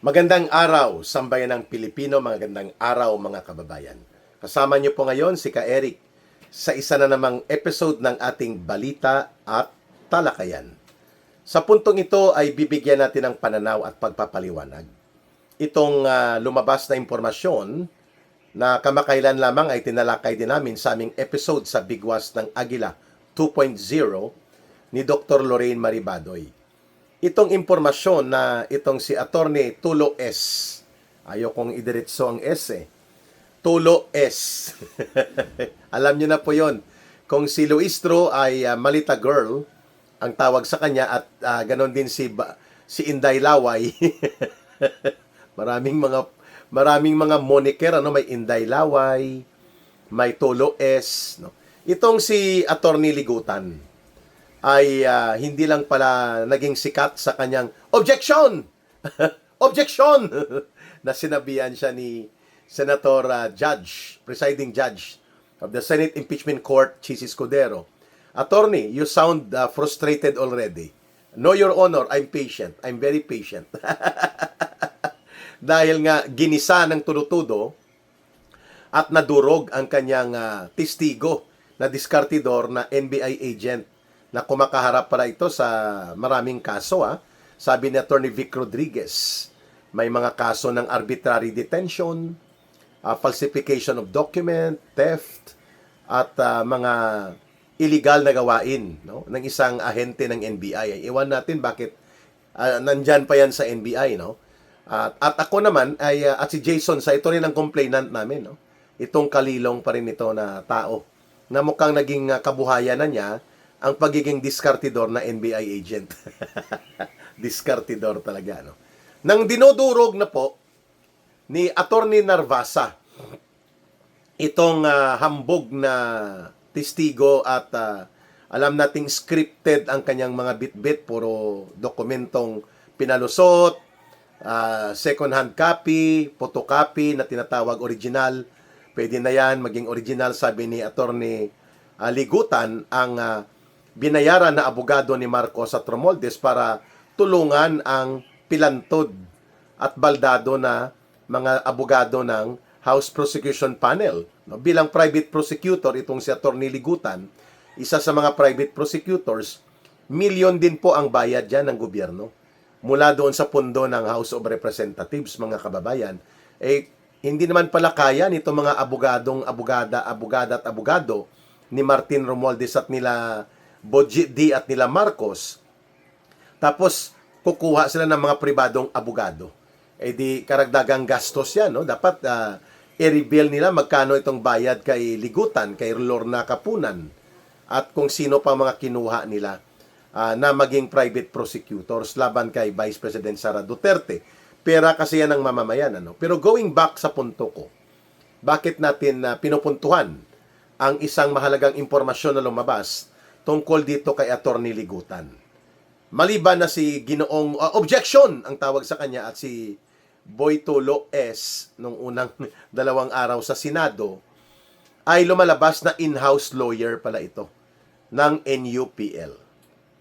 Magandang araw, sambayanang Pilipino, magandang araw mga kababayan. Kasama niyo po ngayon si Ka Eric sa isa na namang episode ng ating balita at talakayan. Sa puntong ito ay bibigyan natin ng pananaw at pagpapaliwanag. Itong lumabas na impormasyon na kamakailan lamang ay tinalakay din namin sa aming episode sa Bigwas ng Agila 2.0 ni Dr. Lorraine Maribadoy. Itong impormasyon na itong si Attorney Tulo S. Ayaw kong idiretso ang S eh. Tulo S. Alam niyo na po yon. Kung si Luistro ay Malita Girl, ang tawag sa kanya at ganon din si Inday Laway. maraming mga moniker, may Inday Laway, may Tulo S, no. Itong si Attorney Ligutan ay hindi lang pala naging sikat sa kanyang objection! Objection! na sinabihan siya ni Senator Presiding Judge of the Senate Impeachment Court, Chis Escudero. Attorney, you sound frustrated already. No, Your Honor, I'm patient. I'm very patient. Dahil nga ginisa ng tulo-tudo at nadurog ang kanyang testigo na diskartidor na NBI agent na kumakaharap para ito sa maraming kaso. Sabi ni Attorney Vic Rodriguez, may mga kaso ng arbitrary detention, falsification of document, theft, at mga illegal na gawain, no, ng isang ahente ng NBI. Iwan natin bakit nandyan pa yan sa NBI. No? At ako naman, at si Jason, ito rin ang complainant namin. No? Itong kalilong pa rin ito na tao na mukhang naging kabuhayan na niya ang pagiging diskartidor na NBI agent. Diskartidor talaga, no? Nang dinudurog na po ni Attorney Narvasa itong hambog na testigo at alam nating scripted ang kanyang mga bit-bit, puro dokumentong pinalusot, second-hand copy, photocopy na tinatawag original. Pwede na yan maging original, sabi ni Attorney Ligutan, ang binayaran na abogado ni Marcos at Romualdez para tulungan ang pilantod at baldado na mga abogado ng House Prosecution Panel. No, bilang private prosecutor, itong si Attorney Ligutan, isa sa mga private prosecutors, milyon din po ang bayad dyan ng gobyerno. Mula doon sa pundo ng House of Representatives, mga kababayan, hindi naman pala kaya nito mga abogada at abogado ni Martin Romualdez at nila Boji D at nila Marcos, tapos kukuha sila ng mga pribadong abogado. Di karagdagang gastos yan, no? Dapat i-reveal nila magkano itong bayad kay Ligutan, kay Lorna Kapunan, at kung sino pa mga kinuha nila na maging private prosecutors laban kay Vice President Sara Duterte. Pera kasi yan ng mamamayan, ano? Pero going back sa punto ko, bakit natin pinupuntuhan ang isang mahalagang impormasyon na lumabas tungkol dito kay Attorney Ligutan? Maliban na si Ginoong objection ang tawag sa kanya at si Boy Tulo S nung unang 2 araw sa Senado, ay lumalabas na in-house lawyer pala ito ng NUPL,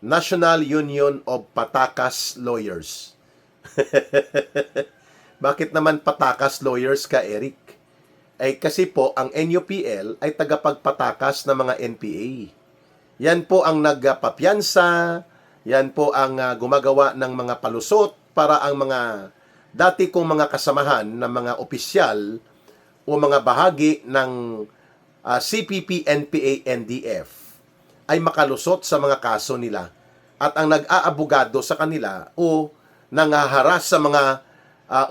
National Union of Patakas Lawyers. Bakit naman Patakas Lawyers, Ka Eric? Kasi po ang NUPL ay tagapagpatakas ng mga NPA. Yan po ang nagpapiyansa, yan po ang gumagawa ng mga palusot para ang mga dati kong mga kasamahan ng mga opisyal o mga bahagi ng CPP, NPA, NDF ay makalusot sa mga kaso nila, at ang nag-aabogado sa kanila o nangaharas sa mga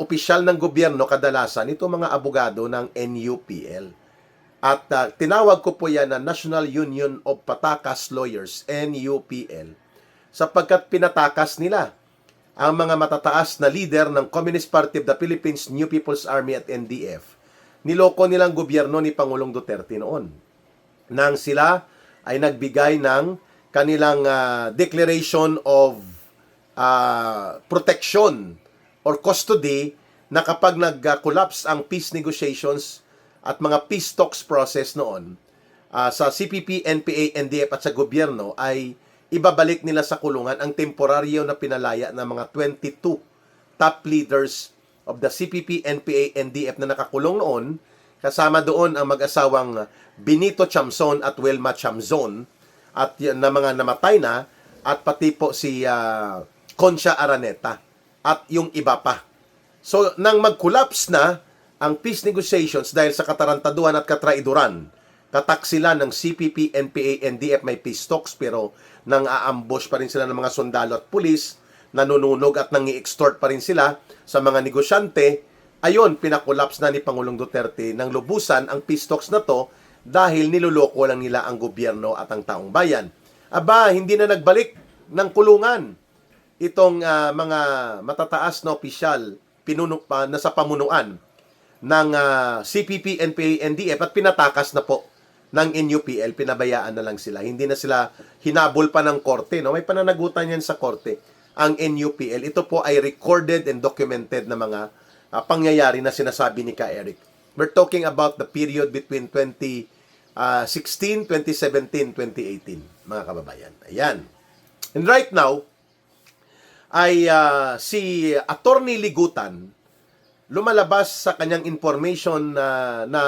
opisyal ng gobyerno, kadalasan ito mga abogado ng NUPL. At tinawag ko po yan na National Union of Patakas Lawyers, NUPL, sapagkat pinatakas nila ang mga matataas na leader ng Communist Party of the Philippines, New People's Army at NDF. Niloko nilang gobyerno ni Pangulong Duterte noon nang sila ay nagbigay ng kanilang declaration of protection or custody na kapag nag-collapse ang peace negotiations at mga peace talks process noon sa CPP, NPA, NDF at sa gobyerno, ay ibabalik nila sa kulungan ang temporaryo na pinalaya ng mga 22 top leaders of the CPP, NPA, NDF na nakakulong noon. Kasama doon ang mag-asawang Benito Chamzon at Wilma Chamzon at na mga namatay na, at pati po si Concha Araneta at yung iba pa. So, nang mag-collapse na ang peace negotiations dahil sa katarantaduhan at katraiduran, kataksila ng CPP, NPA, NDF, may peace talks pero nang aambush pa rin sila ng mga sundalo at pulis, nanununog at nangi-extort pa rin sila sa mga negosyante. Ayon, pinakulaps na ni Pangulong Duterte ng lubusan ang peace talks na to dahil niloloko lang nila ang gobyerno at ang taong bayan. Aba, hindi na nagbalik ng kulungan itong mga matataas na opisyal nasa pamunuan ng CPP, NPA, NDF at pinatakas na po ng NUPL, pinabayaan na lang sila. Hindi na sila hinabol pa ng korte. No? May pananagutan yan sa korte. Ang NUPL, ito po ay recorded and documented na mga pangyayari na sinasabi ni Ka Eric. We're talking about the period between 2016, 2017, 2018, mga kababayan. Ayan. And right now, ay si Attorney Ligutan, lumalabas sa kanyang information na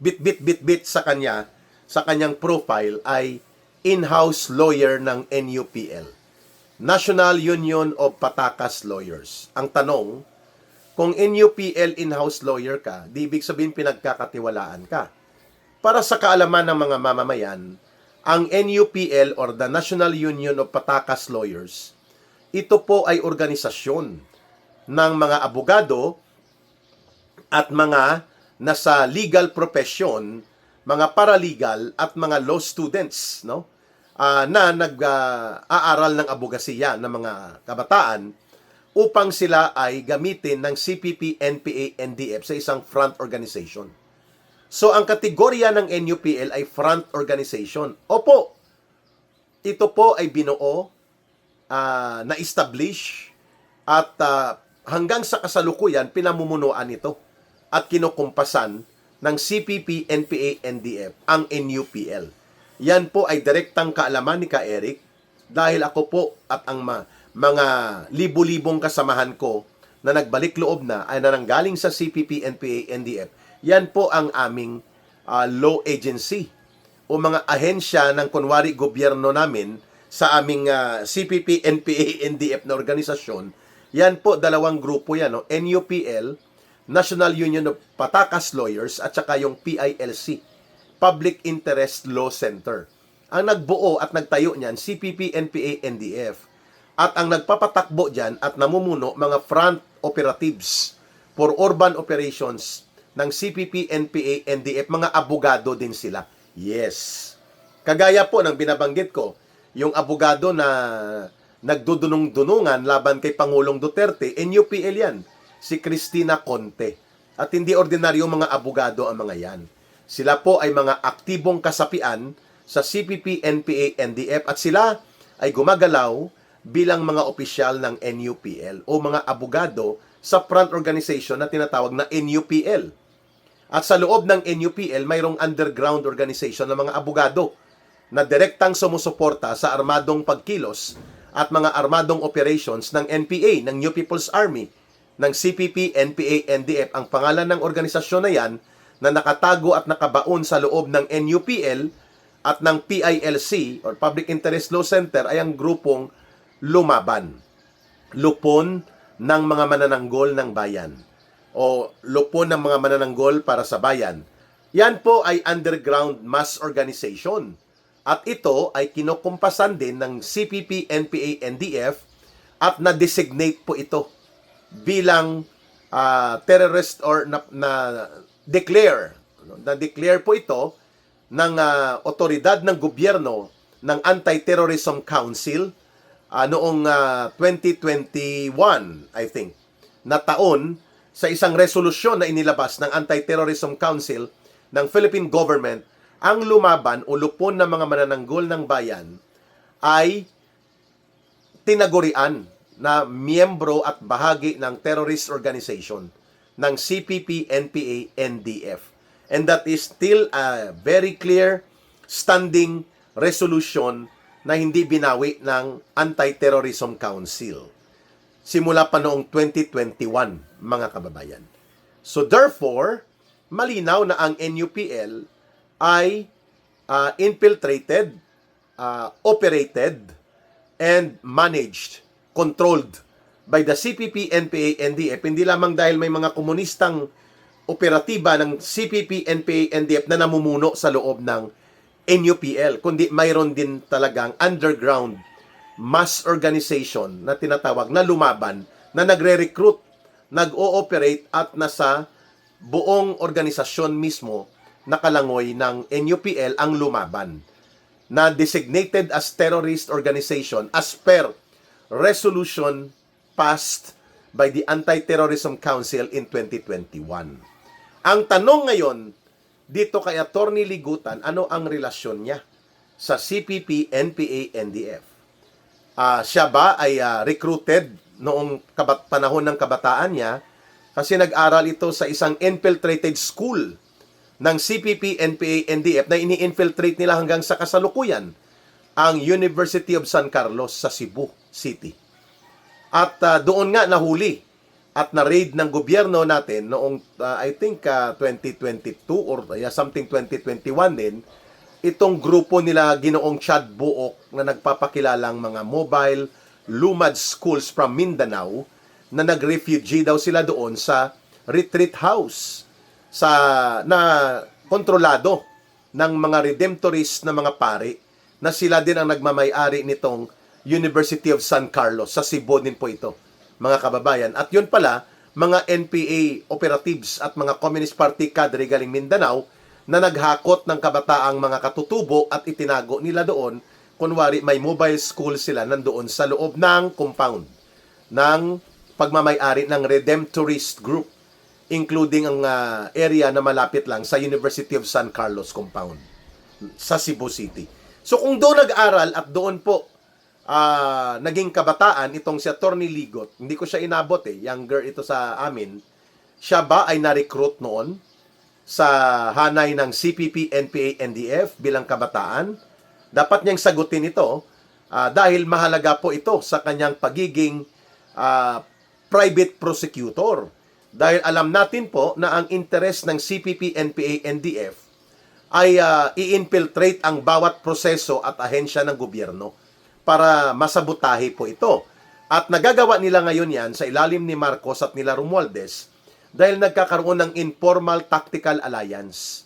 bit sa kanyang profile ay in-house lawyer ng NUPL, National Union of Patakas Lawyers. Ang tanong, kung NUPL in-house lawyer ka, di ibig sabihin pinagkakatiwalaan ka. Para sa kaalaman ng mga mamamayan, ang NUPL or the National Union of Patakas Lawyers, ito po ay organisasyon ng mga abogado at mga nasa legal profession, mga paralegal at mga law students, no? Na nag-aaral ng abogasiya ng mga kabataan upang sila ay gamitin ng CPP, NPA, NDF sa isang front organization. So, ang kategorya ng NUPL ay front organization. Opo, ito po ay binuo, na-establish, at hanggang sa kasalukuyan, pinamumunuan ito at kinukumpasan ng CPP, NPA, NDF, ang NUPL. Yan po ay direktang kaalaman ni Ka Eric dahil ako po at ang mga libu-libong kasamahan ko na nagbalik loob na ay nananggaling sa CPP, NPA, NDF. Yan po ang aming law agency o mga ahensya ng kunwari gobyerno namin sa aming CPP, NPA, NDF na organisasyon. Yan po, dalawang grupo yan, no? NUPL, National Union of Patakas Lawyers, at saka yung PILC, Public Interest Law Center. Ang nagbuo at nagtayo niyan, CPP, NPA, NDF. At ang nagpapatakbo dyan at namumuno, mga front operatives for urban operations ng CPP, NPA, NDF, mga abogado din sila. Yes. Kagaya po ng binabanggit ko, yung abogado na nagdudunong-dunungan laban kay Pangulong Duterte, NUPL yan, si Cristina Conte. At hindi ordinaryong mga abogado ang mga yan. Sila po ay mga aktibong kasapian sa CPP, NPA, NDF at sila ay gumagalaw bilang mga opisyal ng NUPL o mga abogado sa front organization na tinatawag na NUPL. At sa loob ng NUPL, mayroong underground organization ng mga abogado na direktang sumusuporta sa armadong pagkilos at mga armadong operations ng NPA, ng New People's Army, ng CPP, NPA, NDF. Ang pangalan ng organisasyon na yan na nakatago at nakabaon sa loob ng NUPL at ng PILC or Public Interest Law Center ay ang grupong lumaban. Lupon ng mga manananggol ng bayan o lupon ng mga manananggol para sa bayan. Yan po ay underground mass organization. At ito ay kinukumpasan din ng CPP, NPA, NDF at na-designate po ito bilang terrorist or na-declare. Na-declare po ito ng otoridad ng gobyerno ng Anti-Terrorism Council noong 2021, I think, na taon sa isang resolusyon na inilabas ng Anti-Terrorism Council ng Philippine Government. Ang lumaban o lupon ng mga manananggol ng bayan ay tinagurian na miyembro at bahagi ng terrorist organization ng CPP, NPA, NDF. And that is still a very clear standing resolution na hindi binawi ng Anti-Terrorism Council. simula pa noong 2021, mga kababayan. So therefore, malinaw na ang NUPL ay infiltrated, operated, and managed, controlled by the CPP, NPA, NDF. Hindi lamang dahil may mga komunistang operatiba ng CPP, NPA, NDF na namumuno sa loob ng NUPL, kundi mayroon din talagang underground mass organization na tinatawag na lumaban, na nagre-recruit, nag-ooperate at nasa buong organisasyon mismo nakalangoy ng NUPL ang lumaban, na designated as terrorist organization as per resolution passed by the Anti-Terrorism Council in 2021. Ang tanong ngayon dito kay Attorney Ligutan, ano ang relasyon niya sa CPP, NPA, NDF? Siya ba ay recruited noong panahon ng kabataan niya kasi nag-aral ito sa isang infiltrated school ng CPP, NPA, NDF na ini-infiltrate nila hanggang sa kasalukuyan, ang University of San Carlos sa Cebu City. At doon nga nahuli at na-raid ng gobyerno natin noong I think 2022 or something 2021 din, itong grupo nila Ginoong Chad Buok na nagpapakilalang mga mobile lumad schools from Mindanao, na nag-refugee daw sila doon sa retreat house na kontrolado ng mga redemptorist na mga pari, na sila din ang nagmamay-ari nitong University of San Carlos. Sa Cebu din po ito, mga kababayan. At yun pala, mga NPA operatives at mga Communist Party cadre galing Mindanao na naghakot ng kabataang mga katutubo at itinago nila doon. Kunwari, may mobile school sila nandoon sa loob ng compound ng pagmamay-ari ng Redemptorist Group, including ang area na malapit lang sa University of San Carlos compound sa Cebu City. So kung doon nag-aral at doon po naging kabataan itong si Attorney Ligot, hindi ko siya inabot younger ito sa amin, siya ba ay na-recruit noon sa hanay ng CPP, NPA, NDF bilang kabataan? Dapat niyang sagutin ito dahil mahalaga po ito sa kanyang pagiging private prosecutor. Dahil alam natin po na ang interes ng CPP, NPA, NDF ay i-infiltrate ang bawat proseso at ahensya ng gobyerno para masabotahe po ito. At nagagawa nila ngayon yan sa ilalim ni Marcos at nila Romualdez dahil nagkakaroon ng informal tactical alliance.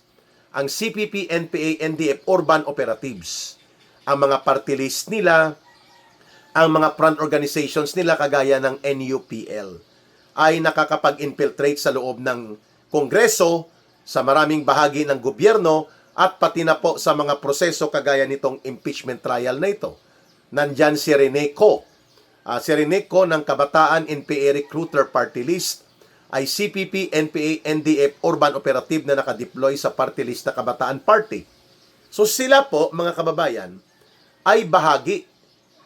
Ang CPP, NPA, NDF, urban operatives, ang mga party list nila, ang mga front organizations nila kagaya ng NUPL, ay nakakapag-infiltrate sa loob ng Kongreso, sa maraming bahagi ng gobyerno, at pati na po sa mga proseso kagaya nitong impeachment trial na ito. Nandyan si Rene Co. Si Rene Co ng Kabataan NPA Recruiter Party List ay CPP, NPA, NDF urban operative na nakadeploy sa party list na Kabataan Party. So sila po, mga kababayan, ay bahagi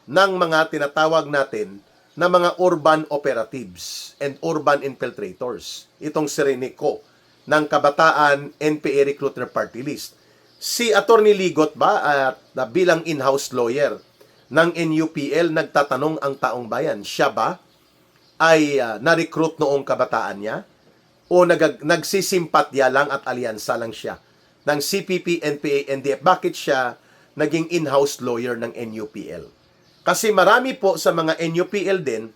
ng mga tinatawag natin na mga urban operatives and urban infiltrators. Itong si Rene Co ng Kabataan NPA Recruiter Party List. Si Attorney Ligot ba bilang in-house lawyer ng NUPL, nagtatanong ang taong bayan, siya ba ay na-recruit noong kabataan niya o nagsisimpatya lang at alyansa lang siya ng CPP, NPA, NDF? Bakit siya naging in-house lawyer ng NUPL? Kasi marami po sa mga NUPL din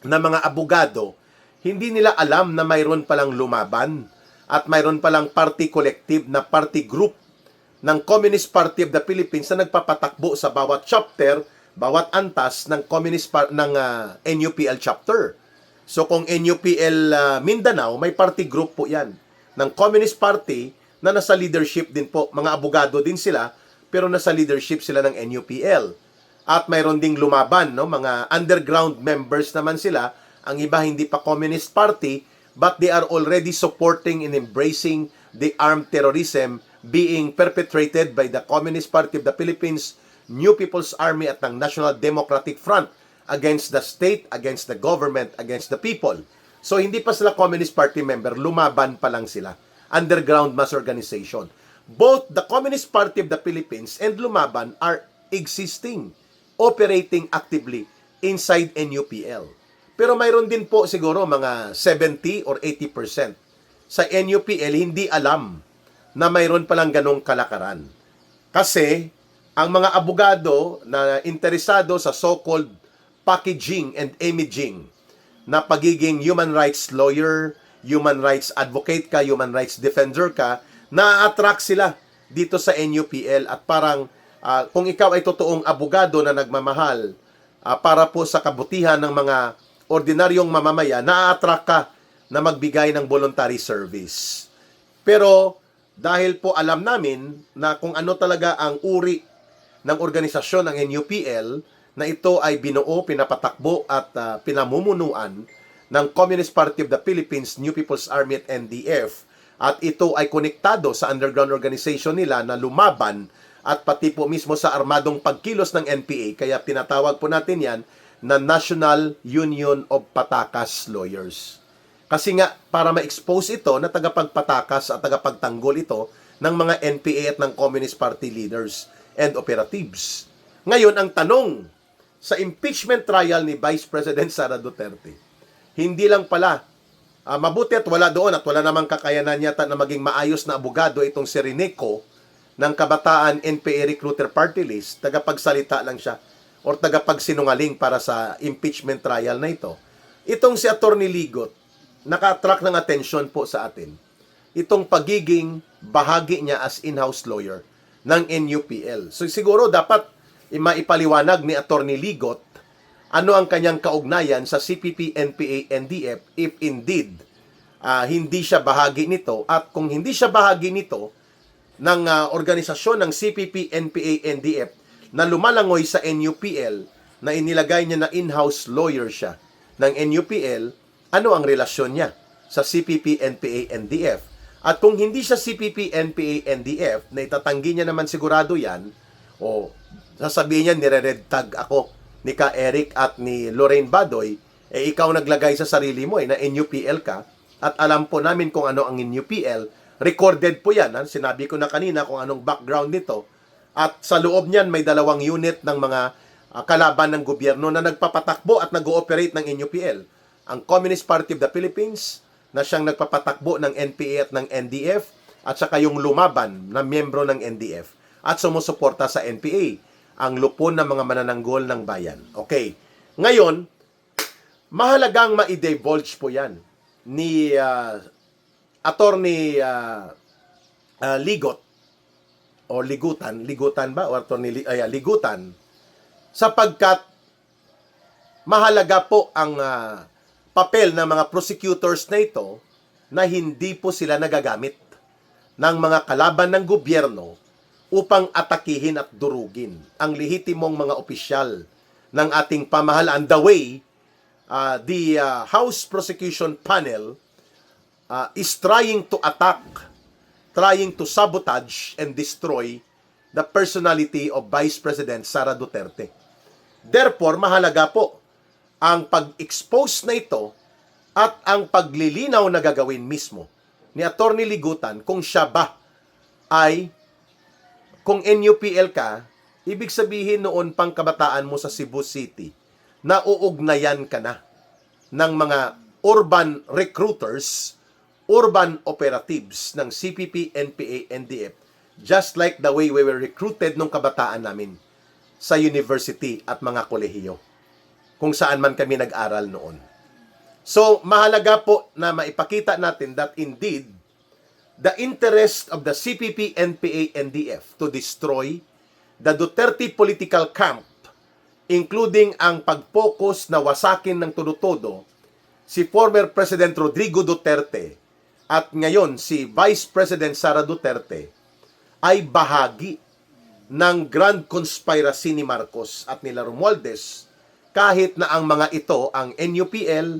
na mga abogado, hindi nila alam na mayroon palang lumaban at mayroon palang party collective na party group ng Communist Party of the Philippines na nagpapatakbo sa bawat chapter, bawat antas ng NUPL chapter. So kung NUPL Mindanao, may party group po yan ng Communist Party na nasa leadership din po. Mga abogado din sila, pero nasa leadership sila ng NUPL. At mayroon ding lumaban, mga underground members naman sila. Ang iba hindi pa Communist Party, but they are already supporting and embracing the armed terrorism being perpetrated by the Communist Party of the Philippines, New People's Army at ng National Democratic Front against the state, against the government, against the people. So hindi pa sila Communist Party member, lumaban pa lang sila. Underground mass organization. Both the Communist Party of the Philippines and Lumaban are existing, operating actively inside NUPL. Pero mayroon din po siguro mga 70 or 80% sa NUPL hindi alam na mayroon palang ganong kalakaran. Kasi ang mga abogado na interesado sa so-called packaging and imaging na pagiging human rights lawyer, human rights advocate ka, human rights defender ka, na-attract sila dito sa NUPL at parang kung ikaw ay totoong abogado na nagmamahal para po sa kabutihan ng mga ordinaryong mamamayan, na-attract ka na magbigay ng voluntary service. Pero dahil po alam namin na kung ano talaga ang uri ng organisasyon ng NUPL, na ito ay binuo, pinapatakbo at pinamumunuan ng Communist Party of the Philippines, New People's Army at NDF, at ito ay konektado sa underground organization nila na lumaban at pati po mismo sa armadong pagkilos ng NPA, kaya tinatawag po natin yan na National Union of Patakas Lawyers. Kasi nga, para ma-expose ito na tagapagpatakas at tagapagtanggol ito ng mga NPA at ng Communist Party leaders and operatives. Ngayon, ang tanong sa impeachment trial ni Vice President Sara Duterte, hindi lang pala, mabuti at wala doon at wala namang kakayanan yata na maging maayos na abogado itong si Rineco ng Kabataan NPA Recruiter Party List, tagapagsalita lang siya or tagapagsinungaling para sa impeachment trial na ito. Itong si Atty. Ligot, naka-attract ng atensyon po sa atin. Itong pagiging bahagi niya as in-house lawyer ng NUPL. So siguro dapat maipaliwanag ni Atty. Ligot ano ang kanyang kaugnayan sa CPP, NPA, NDF if indeed hindi siya bahagi nito, at kung hindi siya bahagi nito ng organisasyon ng CPP, NPA, NDF na lumalangoy sa NUPL na inilagay niya na in-house lawyer siya ng NUPL, ano ang relasyon niya sa CPP, NPA, NDF? At kung hindi siya CPP, NPA, NDF, na itatanggi niya naman sigurado yan, o sasabihin niya, nire-red tag ako ni Ka Eric at ni Lorraine Badoy, ikaw naglagay sa sarili mo na NUPL ka, at alam po namin kung ano ang NUPL, recorded po yan, sinabi ko na kanina kung anong background nito, at sa loob niyan may 2 unit ng mga kalaban ng gobyerno na nagpapatakbo at nag-ooperate ng NUPL. Ang Communist Party of the Philippines, na siyang nagpapatakbo ng NPA at ng NDF, at saka yung lumaban na miyembro ng NDF at sumusuporta sa NPA, ang lupon ng mga manananggol ng bayan. Okay. Ngayon, mahalagang ma-divulge po yan ni Atty. Ligot o Ligutan ba? O Ligutan, sapagkat mahalaga po ang papel ng mga prosecutors na ito na hindi po sila nagagamit ng mga kalaban ng gobyerno upang atakihin at durugin ang lehitimong mga opisyal ng ating pamahalaan, the way the House Prosecution Panel is trying to attack, trying to sabotage and destroy the personality of Vice President Sara Duterte. Therefore, mahalaga po ang pag-expose na ito at ang paglilinaw na gagawin mismo ni Atty. Ligutan kung siya ba ay, kung NUPL ka, ibig sabihin noon pang kabataan mo sa Cebu City, nauugnayan ka na ng mga urban recruiters, urban operatives ng CPP, NPA, NDF, just like the way we were recruited nung kabataan namin sa university at mga kolehiyo, kung saan man kami nag-aral noon. So, mahalaga po na maipakita natin that indeed, the interest of the CPP, NPA, NDF to destroy the Duterte political camp, including ang pag-focus na wasakin ng todo-todo si former President Rodrigo Duterte at ngayon si Vice President Sara Duterte, ay bahagi ng grand conspiracy ni Marcos at nila Romualdez, kahit na ang mga ito, ang NUPL,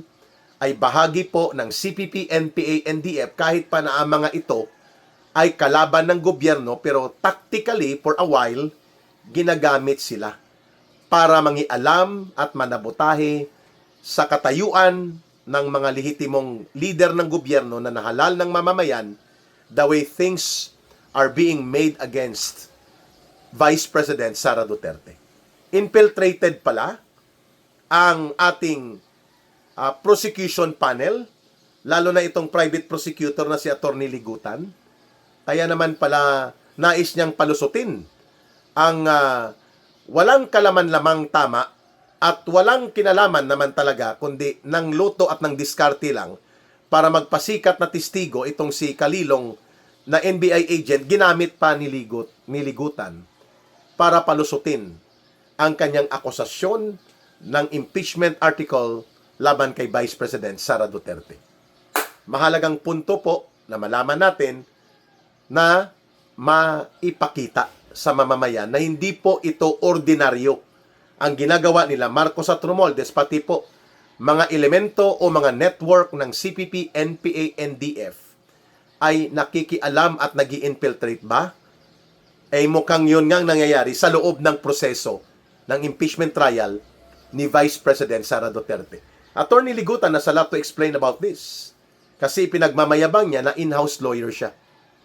ay bahagi po ng CPP, NPA, NDF, kahit pa na ang mga ito ay kalaban ng gobyerno, pero tactically, for a while, ginagamit sila para mangialam at manabotahe sa katayuan ng mga lehitimong leader ng gobyerno na nahalal ng mamamayan, the way things are being made against Vice President Sara Duterte. Infiltrated pala ang ating prosecution panel, lalo na itong private prosecutor na si Attorney Ligutan. Kaya naman pala nais niyang palusutin ang walang kalaman-lamang tama at walang kinalaman naman talaga kundi ng luto at ng diskarte lang para magpasikat na testigo itong si Kalilong na NBI agent ginamit pa ni Ligutan para palusutin ang kanyang akusasyon ng impeachment article laban kay Vice President Sara Duterte. Mahalagang punto po na malaman natin na maipakita sa mamamayan na hindi po ito ordinaryo ang ginagawa nila Marcos at Romualdez, pati po mga elemento o mga network ng CPP, NPA, NDF ay nakikialam at nag-i-infiltrate ba? Ay mukhang yun ngang nangyayari sa loob ng proseso ng impeachment trial ni Vice President Sara Duterte. Attorney Ligutan has a lot to explain about this kasi pinagmamayabang niya na in-house lawyer siya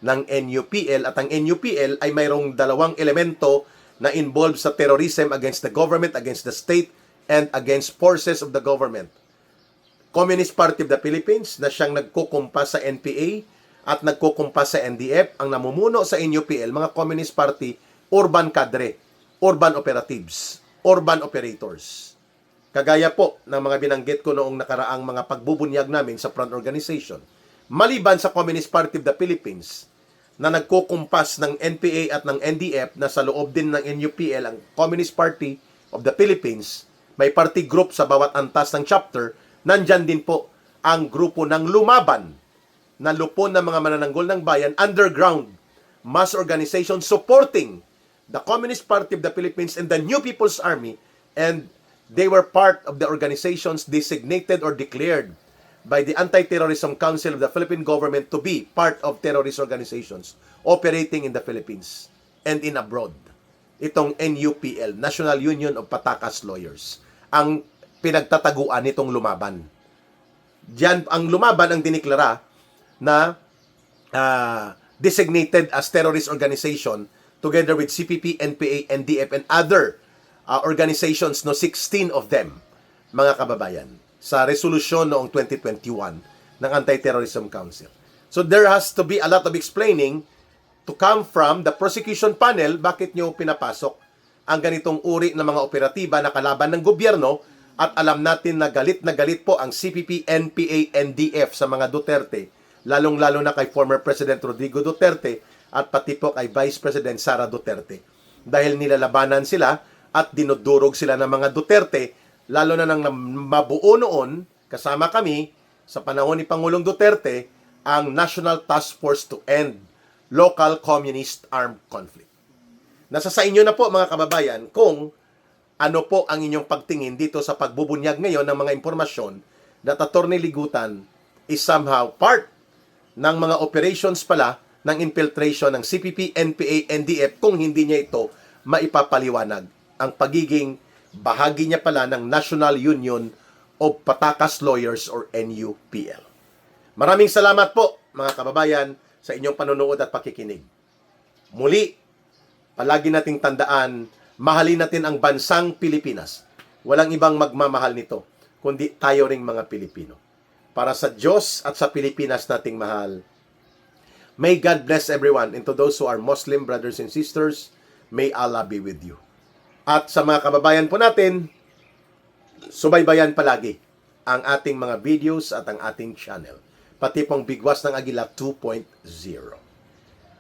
ng NUPL at ang NUPL ay mayroong dalawang elemento na involved sa terrorism against the government, against the state, and against forces of the government. Communist Party of the Philippines na siyang nagkukumpas sa NPA at nagkukumpas sa NDF, ang namumuno sa NUPL, mga Communist Party, urban cadre, urban operatives, urban operators. Kagaya po ng mga binanggit ko noong nakaraang mga pagbubunyag namin sa front organization. Maliban sa Communist Party of the Philippines na nagkukumpas ng NPA at ng NDF na sa loob din ng NUPL, ang Communist Party of the Philippines, may party group sa bawat antas ng chapter, nandyan din po ang grupo ng Lumaban na lupon ng mga manananggol ng bayan, underground mass organization supporting the Communist Party of the Philippines and the New People's Army, and they were part of the organizations designated or declared by the Anti-Terrorism Council of the Philippine government to be part of terrorist organizations operating in the Philippines and in abroad. Itong NUPL, National Union of Patakas Lawyers, ang pinagtataguan nitong Lumaban. Diyan, ang Lumaban ang diniklara na designated as terrorist organization together with CPP, NPA, NDF, and other organizations, 16 of them, mga kababayan, sa resolusyon noong 2021 ng Anti-Terrorism Council. So there has to be a lot of explaining to come from the prosecution panel. Bakit nyo pinapasok ang ganitong uri ng mga operatiba na kalaban ng gobyerno at alam natin na galit po ang CPP, NPA, NDF sa mga Duterte, lalong-lalo na kay former President Rodrigo Duterte at pati po kay Vice President Sara Duterte. Dahil nilalabanan sila at dinudurog sila ng mga Duterte, lalo na nang mabuo noon, kasama kami, sa panahon ni Pangulong Duterte, ang National Task Force to End Local Communist Armed Conflict. Nasa sa inyo na po, mga kababayan, kung ano po ang inyong pagtingin dito sa pagbubunyag ngayon ng mga impormasyon that Attorney Ligutan is somehow part ng mga operations pala ng infiltration ng CPP, NPA, NDF kung hindi niya ito maipapaliwanag ang pagiging bahagi niya pala ng National Union of Patakas Lawyers or NUPL. Maraming salamat po, mga kababayan, sa inyong panonood at pakikinig. Muli, palagi nating tandaan, mahalin natin ang bansang Pilipinas. Walang ibang magmamahal nito, kundi tayo ring mga Pilipino. Para sa Diyos at sa Pilipinas nating mahal, may God bless everyone, and to those who are Muslim brothers and sisters, may Allah be with you. At sa mga kababayan po natin, subaybayan palagi ang ating mga videos at ang ating channel. Pati pong Bigwas ng Agila 2.0.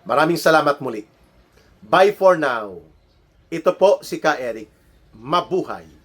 Maraming salamat muli. Bye for now. Ito po si Ka Eric. Mabuhay!